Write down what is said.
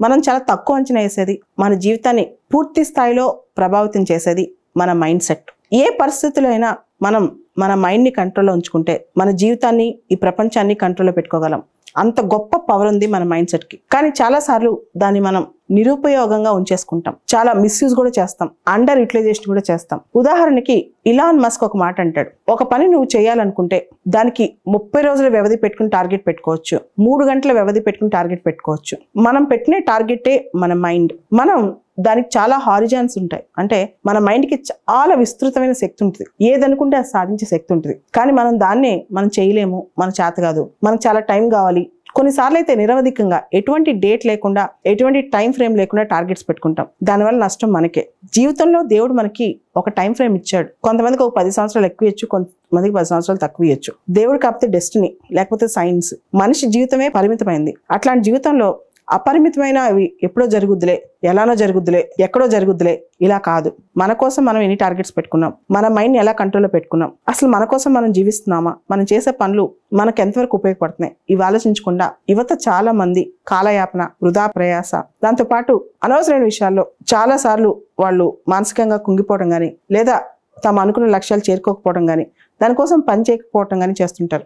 మనం చాలా తక్కువ అంచనా వేసేది, మన జీవితాన్ని పూర్తి స్థాయిలో ప్రభావితం చేసేది మన మైండ్ సెట్. ఏ పరిస్థితుల్లో అయినా మనం మన మైండ్ని కంట్రోల్లో ఉంచుకుంటే మన జీవితాన్ని, ఈ ప్రపంచాన్ని కంట్రోల్లో పెట్టుకోగలం. అంత గొప్ప పవర్ ఉంది మన మైండ్ సెట్కి. కానీ చాలాసార్లు దాన్ని మనం నిరుపయోగంగా ఉంచేసుకుంటాం, చాలా మిస్యూజ్ కూడా చేస్తాం, అండర్ యూటిలైజేషన్ కూడా చేస్తాం. ఉదాహరణకి ఇలాన్ మస్క్ ఒక మాట అంటాడు, ఒక పని నువ్వు చేయాలనుకుంటే దానికి 30 రోజుల వ్యవధి పెట్టుకుని టార్గెట్ పెట్టుకోవచ్చు, 3 గంటల వ్యవధి పెట్టుకుని టార్గెట్ పెట్టుకోవచ్చు. మనం పెట్టిన టార్గెటే మన మైండ్. మనం దానికి చాలా హారిజాన్స్ ఉంటాయి, అంటే మన మైండ్కి చాలా విస్తృతమైన శక్తి ఉంటుంది, ఏదనుకుంటే అది సాధించే శక్తి ఉంటుంది. కానీ మనం చేయలేము, మన చేత కాదు, మనకు చాలా టైం కావాలి. కొన్నిసార్లు అయితే నిరవధికంగా ఎటువంటి డేట్ లేకుండా, ఎటువంటి టైం ఫ్రేమ్ లేకుండా టార్గెట్స్ పెట్టుకుంటాం. దానివల్ల నష్టం మనకే. జీవితంలో దేవుడు మనకి ఒక టైం ఫ్రేమ్ ఇచ్చాడు. కొంతమందికి ఒక 10 సంవత్సరాలు ఎక్కువ ఇవ్వచ్చు, కొంతమందికి 10 సంవత్సరాలు తక్కువ ఇవ్వచ్చు. దేవుడు కాకపోతే డెస్టినీ, లేకపోతే సైన్స్. మనిషి జీవితమే పరిమితమైంది. అట్లాంటి జీవితంలో అపరిమితమైన అవి ఎప్పుడో జరుగుద్దులే, ఎలానో జరుగుద్దులే, ఎక్కడో జరుగుద్దులే, ఇలా కాదు. మన కోసం మనం ఎన్ని టార్గెట్స్ పెట్టుకున్నాం, మన మైండ్ని ఎలా కంట్రోల్లో పెట్టుకున్నాం, అసలు మన కోసం మనం జీవిస్తున్నామా, మనం చేసే పనులు మనకు ఎంతవరకు ఉపయోగపడుతున్నాయి, ఇవి ఆలోచించకుండా యువత చాలా మంది కాలయాపన, వృధా ప్రయాస, దాంతోపాటు అనవసరమైన విషయాల్లో చాలా సార్లు వాళ్ళు మానసికంగా కుంగిపోవడం కానీ, లేదా తమ అనుకున్న లక్ష్యాలు చేరుకోకపోవడం కానీ, దానికోసం పని చేయకపోవడం కానీ చేస్తుంటారు.